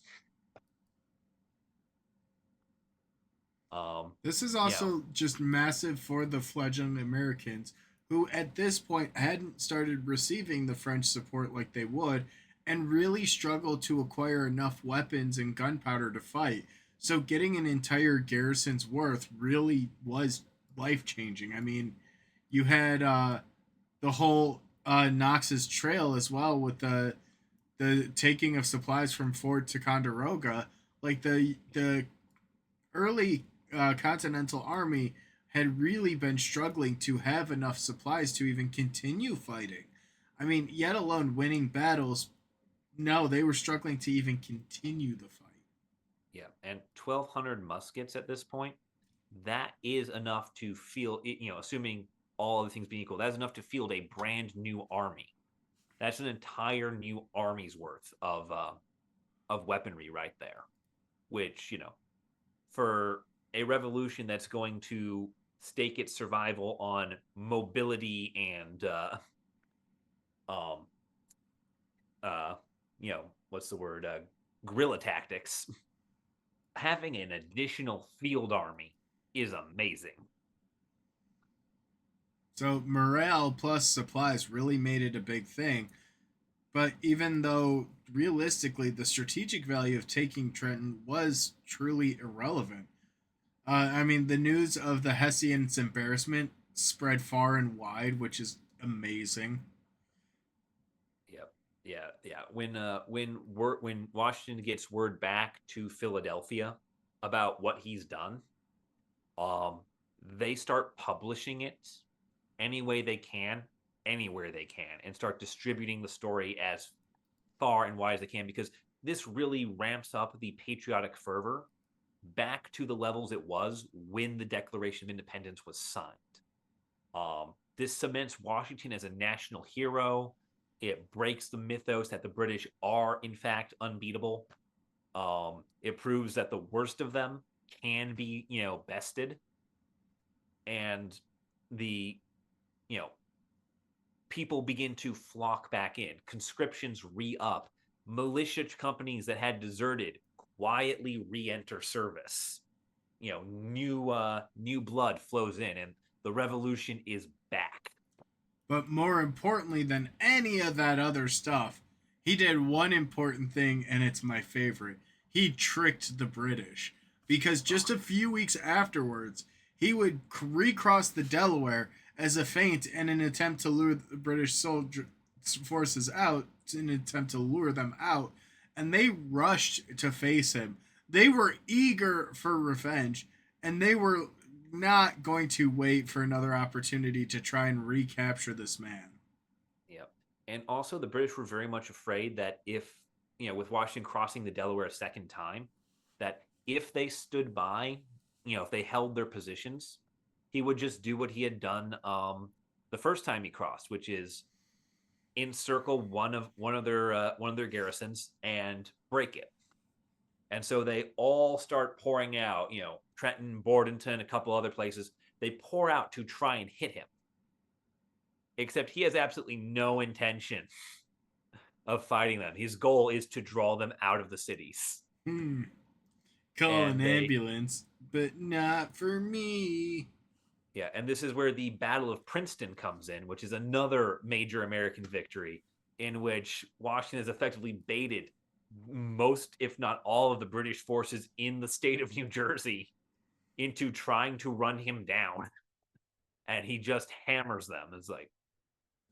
This is You know, also just massive for the fledgling Americans who, at this point, hadn't started receiving the French support like they would and really struggled to acquire enough weapons and gunpowder to fight. So, getting an entire garrison's worth really was life changing. I mean, you had the whole Knox's Trail as well with the taking of supplies from Fort Ticonderoga. Like the early Continental Army had really been struggling to have enough supplies to even continue fighting. I mean, yet alone winning battles, no, they were struggling to even continue the fight. yeah, and 1,200 muskets at this point. That is enough to field. Assuming all other things being equal, that's enough to field a brand new army. That's an entire new army's worth of weaponry right there. Which for a revolution that's going to stake its survival on mobility and um uh what's the word, guerrilla tactics, having an additional field army is amazing. So morale plus supplies really made it a big thing. But even though realistically the strategic value of taking Trenton was truly irrelevant, I mean, the news of the Hessians' embarrassment spread far and wide, which is amazing. Yep. Yeah. When Washington gets word back to Philadelphia about what he's done, um they start publishing it any way they can, anywhere they can, and start distributing the story as far and wide as they can, because this really ramps up the patriotic fervor back to the levels it was when the Declaration of Independence was signed. This cements Washington as a national hero. It breaks the mythos that the British are, in fact, unbeatable. It proves that the worst of them can be, bested, and the, you know, people begin to flock back in. Conscriptions re-up. Militia companies that had deserted quietly re-enter service. New blood flows in, and the revolution is back. But more importantly than any of that other stuff, he did one important thing, and it's my favorite. He tricked the British. Because just a few weeks afterwards, he would recross the Delaware as a feint in an attempt to lure the British soldier forces out, in an attempt to lure them out, and they rushed to face him. They were eager for revenge, and they were not going to wait for another opportunity to try and recapture this man. Yep. And also, the British were very much afraid that if, with Washington crossing the Delaware a second time, that if they stood by, if they held their positions, he would just do what he had done the first time he crossed, which is encircle one of their garrisons and break it. And so they all start pouring out, Trenton, Bordenton, a couple other places. They pour out to try and hit him. Except he has absolutely no intention of fighting them. His goal is to draw them out of the cities. Hmm. Call an And ambulance, but not for me. and this is where the Battle of Princeton comes in, which is another major American victory in which Washington has effectively baited most, if not all, of the British forces in the state of New Jersey into trying to run him down. And he just hammers them. It's like,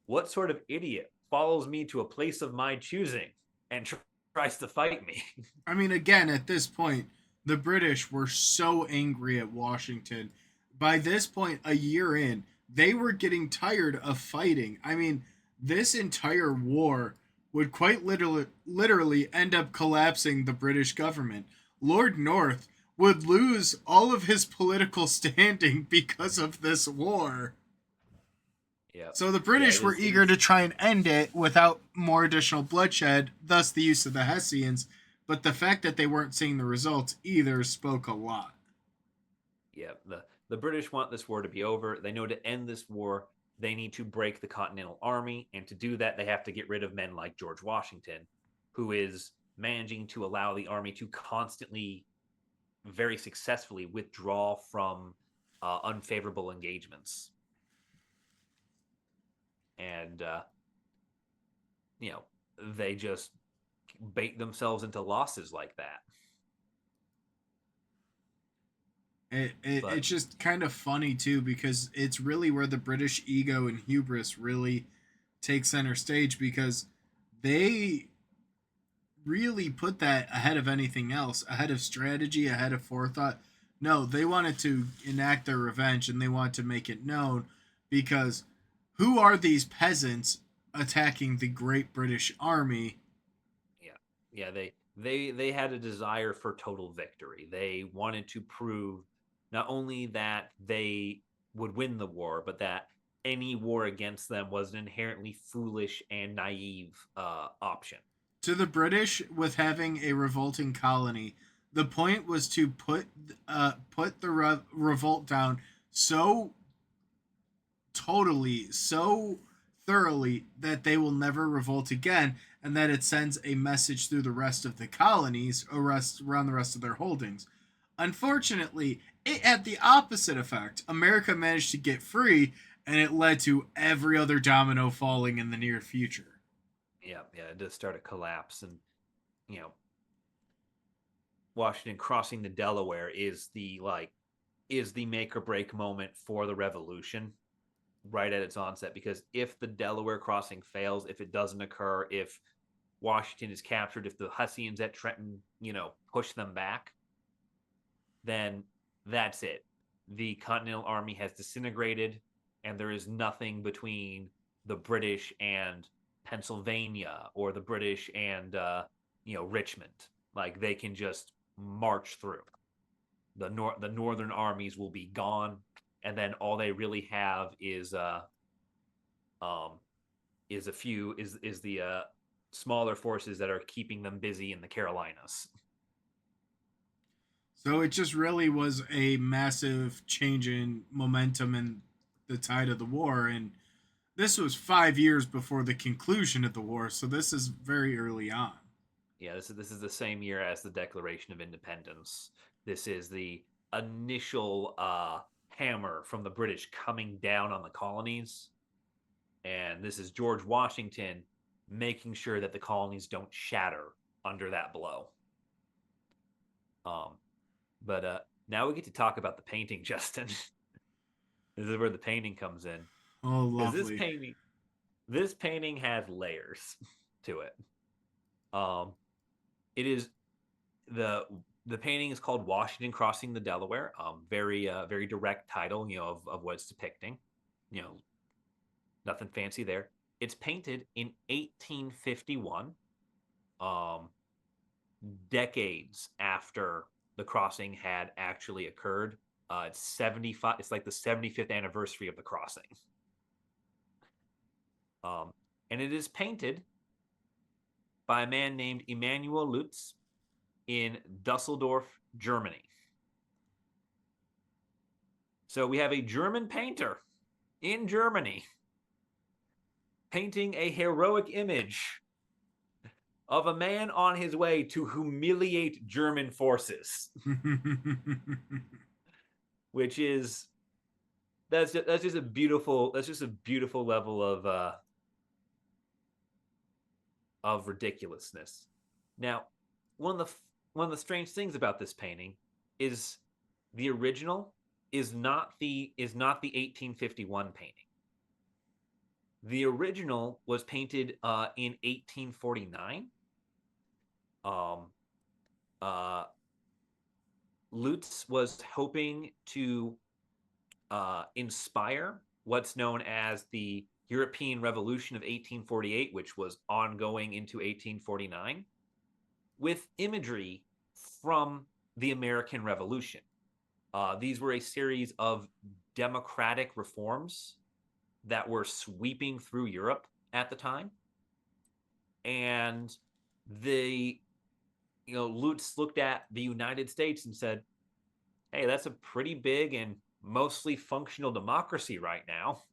what sort of idiot follows me to a place of my choosing and tries to fight me? I mean, again, at this point, the British were so angry at Washington. By this point, a year in, they were getting tired of fighting. I mean, this entire war would quite literally end up collapsing the British government. Lord North would lose all of his political standing because of this war. Yeah. So the British were eager to try and end it without more additional bloodshed, thus the use of the Hessians. But the fact that they weren't seeing the results either spoke a lot. Yeah. The British want this war to be over. They know to end this war, they need to break the Continental Army. And to do that, they have to get rid of men like George Washington, who is managing to allow the army to constantly, very successfully withdraw from unfavorable engagements. And, they just bait themselves into losses like that. It's just kind of funny too because it's really where the British ego and hubris really take center stage because they really put that ahead of anything else, ahead of strategy, ahead of forethought. No, they wanted to enact their revenge and they wanted to make it known because who are these peasants attacking the great British army? Yeah. Yeah, they had a desire for total victory. They wanted to prove not only that they would win the war, but that any war against them was an inherently foolish and naive option. To the British, with having a revolting colony, the point was to put the revolt down so totally, so thoroughly that they will never revolt again, and that it sends a message through the rest of the colonies, around the rest of their holdings. Unfortunately, it had the opposite effect. America managed to get free, and it led to every other domino falling in the near future. Yeah, it does start a collapse, and you know, Washington crossing the Delaware is the make or break moment for the revolution right at its onset, because if the Delaware crossing fails, if it doesn't occur, if Washington is captured, if the Hessians at Trenton, push them back, then that's it. The Continental Army has disintegrated, and there is nothing between the British and Pennsylvania or the British and Richmond. Like, they can just march through. The northern armies will be gone, and then all they really have is the smaller forces that are keeping them busy in the Carolinas. So it just really was a massive change in momentum and the tide of the war. And this was 5 years before the conclusion of the war. So this is very early on. Yeah, this is the same year as the Declaration of Independence. This is the initial hammer from the British coming down on the colonies, and this is George Washington making sure that the colonies don't shatter under that blow. But now we get to talk about the painting, Justin. This is where the painting comes in. Oh, because lovely. this painting has layers to it. Um, it is the the painting is called Washington Crossing the Delaware. Very direct title, of what it's depicting. You know, nothing fancy there. It's painted in 1851, um, decades after the crossing had actually occurred. It's 75. It's like the 75th anniversary of the crossing. Um, and it is painted by a man named Emanuel Lutz in Dusseldorf, Germany. So we have a German painter in Germany painting a heroic image of a man on his way to humiliate German forces, which is that's just a beautiful level of ridiculousness. Now, one of the one of the strange things about this painting is the original is not the 1851 painting. The original was painted in 1849. Um, uh, Lutz was hoping to inspire what's known as the European Revolution of 1848, which was ongoing into 1849, with imagery from the American Revolution. These were a series of democratic reforms that were sweeping through Europe at the time. And the Lutz looked at the United States and said, "Hey, that's a pretty big and mostly functional democracy right now.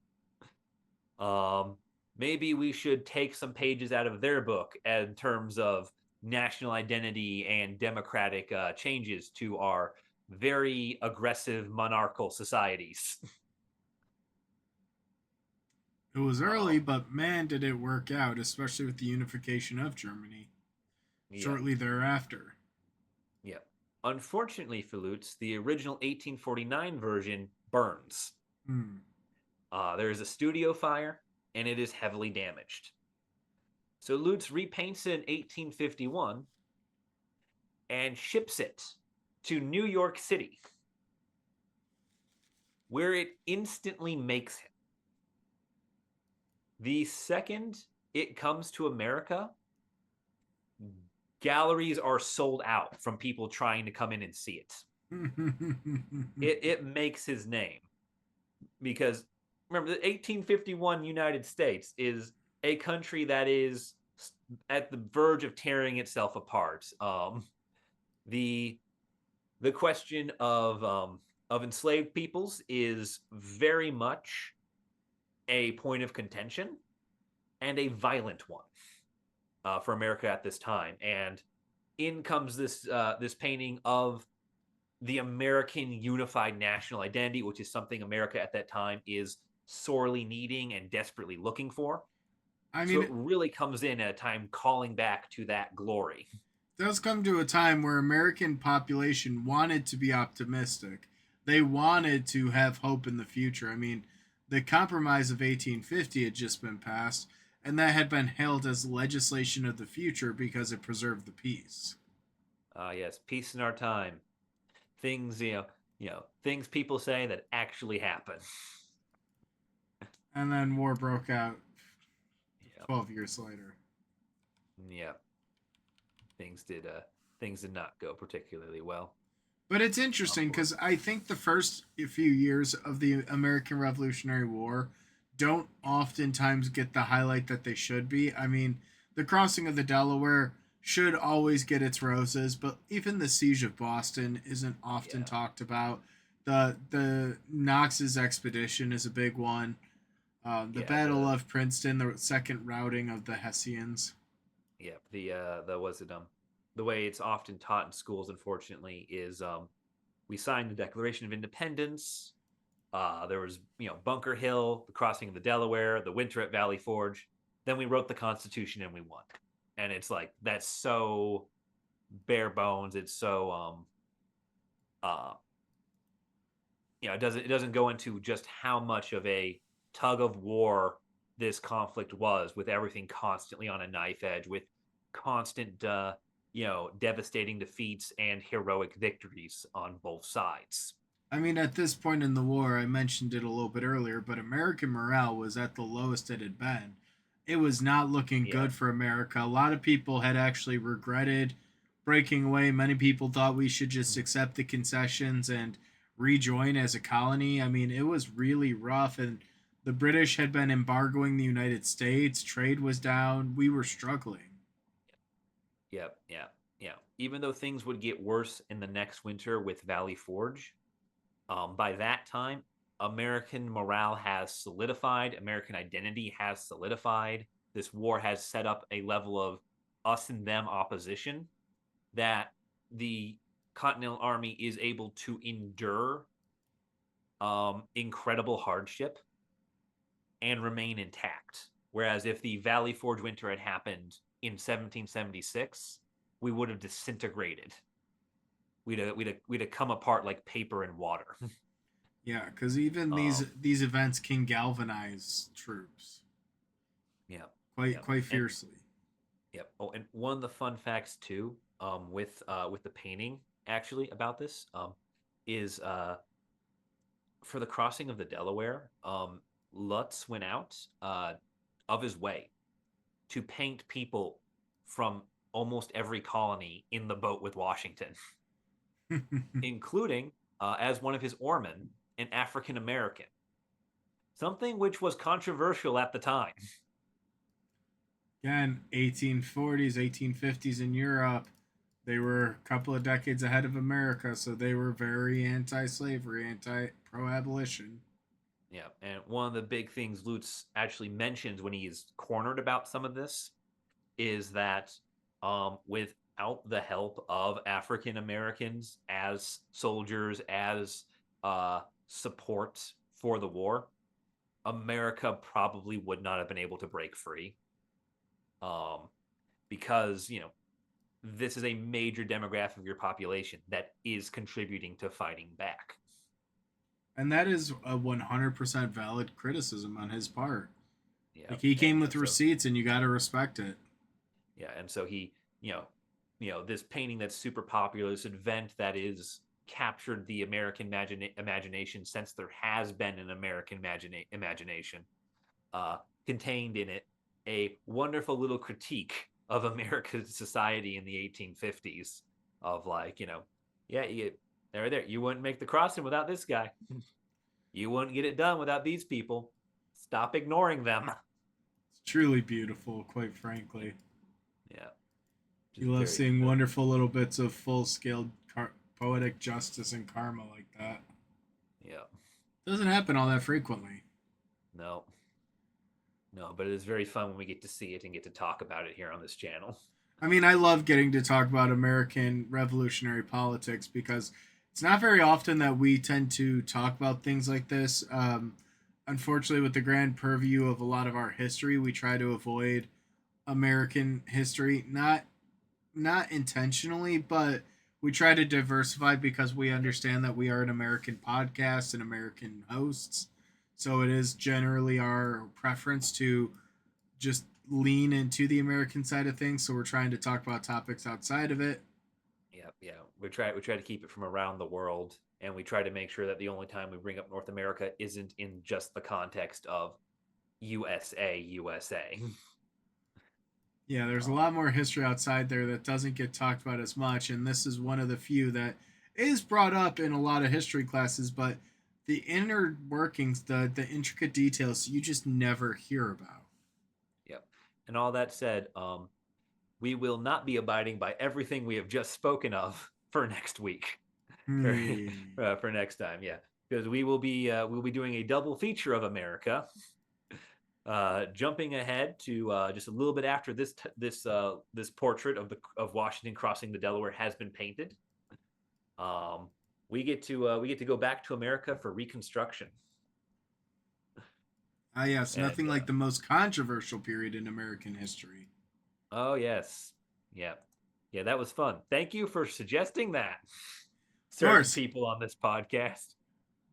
Um, Maybe we should take some pages out of their book in terms of national identity and democratic changes to our very aggressive monarchical societies." It was early, um, but man, did it work out, especially with the unification of Germany yeah, shortly thereafter. yeah. Unfortunately for Lutz, the original 1849 version burns. Hmm. There is a studio fire, and it is heavily damaged. So Lutz repaints it in 1851 and ships it to New York City, where it instantly makes him. The second it comes to America, galleries are sold out from people trying to come in and see it. It makes his name because remember the 1851 United States is a country that is at the verge of tearing itself apart. The the question of enslaved peoples is very much a point of contention and a violent one for America at this time. And in comes this painting of the American unified national identity, which is something America at that time is sorely needing and desperately looking for. I So mean, it really comes in at a time calling back to that glory. does come to a time where American population wanted to be optimistic. They wanted to have hope in the future. I mean, the Compromise of 1850 had just been passed, and that had been hailed as legislation of the future because it preserved the peace. Yes, peace in our time. Things things people say that actually happen. And then war broke out Yeah, 12 years later. yeah. Things did not go particularly well. But it's interesting For because I think the first few years of the American Revolutionary War don't oftentimes get the highlight that they should be. I mean, the crossing of the Delaware should always get its roses, but even the siege of Boston isn't often yeah, talked about. The Knox's expedition is a big one. The yeah. Battle of Princeton, the second routing of the Hessians. The was it the way it's often taught in schools, unfortunately, is we signed the Declaration of Independence. There was Bunker Hill, the crossing of the Delaware, the winter at Valley Forge. Then we wrote the Constitution and we won. And it's like that's so bare bones. It's so uh it doesn't go into just how much of a tug of war this conflict was, with everything constantly on a knife edge, with constant, devastating defeats and heroic victories on both sides. I mean, at this point in the war, I mentioned it a little bit earlier, but American morale was at the lowest it had been. It was not looking Yeah. good for America. A lot of people had actually regretted breaking away. Many people thought we should just accept the concessions and rejoin as a colony. I mean, it was really rough, and the British had been embargoing the United States. Trade was down. We were struggling. Yep, yeah, yeah. Even though things would get worse in the next winter with Valley Forge, by that time, American morale has solidified, American identity has solidified. This war has set up a level of us and them opposition that the Continental Army is able to endure incredible hardship and remain intact. Whereas if the Valley Forge winter had happened in 1776, we would have disintegrated. We'd have come apart like paper and water. Yeah, because even these events can galvanize troops Yeah, quite yeah, quite and fiercely. yep. Oh, and one of the fun facts too, with the painting actually about this, is for the crossing of the Delaware, Lutz went out of his way to paint people from almost every colony in the boat with Washington, including as one of his oarmen, an African American, something which was controversial at the time. Again, 1840s, 1850s in Europe, they were a couple of decades ahead of America, so they were very anti-slavery, anti-pro-abolition. Yeah, and one of the big things Lutz actually mentions when he is cornered about some of this is that without the help of African Americans as soldiers, as support for the war, America probably would not have been able to break free. Um, because, this is a major demographic of your population that is contributing to fighting back. And that is a 100% valid criticism on his part. Yeah, Like, he and came with receipts, and you got to respect it. and so he, this painting that's super popular, this event that is captured the American imagination since there has been an American imagination, contained in it a wonderful little critique of American society in the 1850s, of like, yeah, there, you wouldn't make the crossing without this guy. You wouldn't get it done without these people. Stop ignoring them. It's truly beautiful, quite frankly. Yeah, You just love very, seeing very. wonderful little bits of full-scale poetic justice and karma like that. Yeah, Doesn't happen all that frequently. no, no, but it is very fun when we get to see it and get to talk about it here on this channel. I mean, I love getting to talk about American revolutionary politics because it's not very often that we tend to talk about things like this. Unfortunately, with the grand purview of a lot of our history, we try to avoid American history. Not intentionally, but we try to diversify because we understand that we are an American podcast and American hosts. So it is generally our preference to just lean into the American side of things. So we're trying to talk about topics outside of it. Yeah, yeah. We try to keep it from around the world, and we try to make sure that the only time we bring up North America isn't in just the context of USA, USA. Yeah, there's a lot more history outside there that doesn't get talked about as much, and this is one of the few that is brought up in a lot of history classes, but the inner workings, the intricate details, you just never hear about. Yep. And all that said, we will not be abiding by everything we have just spoken of for next week, for, Hmm. for next time. Yeah, because we'll be doing a double feature of America. Jumping ahead to just a little bit after this portrait of Washington crossing the Delaware has been painted. Um, we get to go back to America for Reconstruction. Ah, yes, And nothing like the most controversial period in American history. oh yes, yeah, yeah, that was fun. Thank you for suggesting that. Of Certain course, people on this podcast.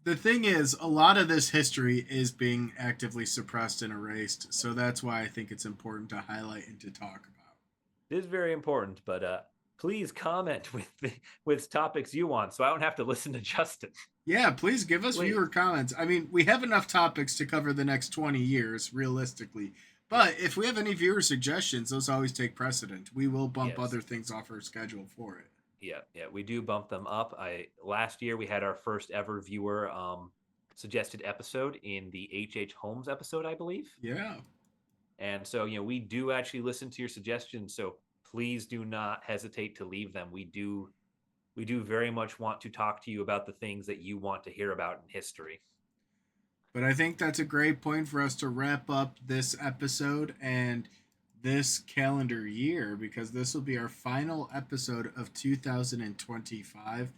The thing is, a lot of this history is being actively suppressed and erased, so that's why I think it's important to highlight and to talk about. It is very important, but please comment with topics you want, so I don't have to listen to Justin. Yeah, please give us Please. viewer comments. I mean, we have enough topics to cover the next 20 years, realistically. But if we have any viewer suggestions, those always take precedent. We will bump Yes. other things off our schedule for it. Yeah, we do bump them up. I last year we had our first ever viewer suggested episode in the H Holmes episode, I believe. Yeah. And so, we do actually listen to your suggestions. So please do not hesitate to leave them. We do very much want to talk to you about the things that you want to hear about in history. But I think that's a great point for us to wrap up this episode and this calendar year because this will be our final episode of 2025.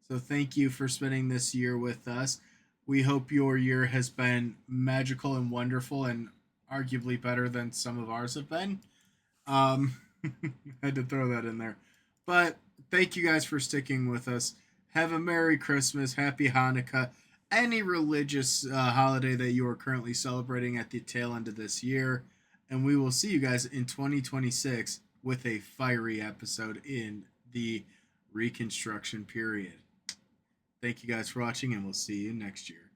So thank you for spending this year with us. We hope your year has been magical and wonderful and arguably better than some of ours have been. Um, had to throw that in there. But thank you guys for sticking with us. Have a Merry Christmas, Happy Hanukkah, any religious holiday that you are currently celebrating at the tail end of this year. And we will see you guys in 2026 with a fiery episode in the Reconstruction period. Thank you guys for watching, and we'll see you next year.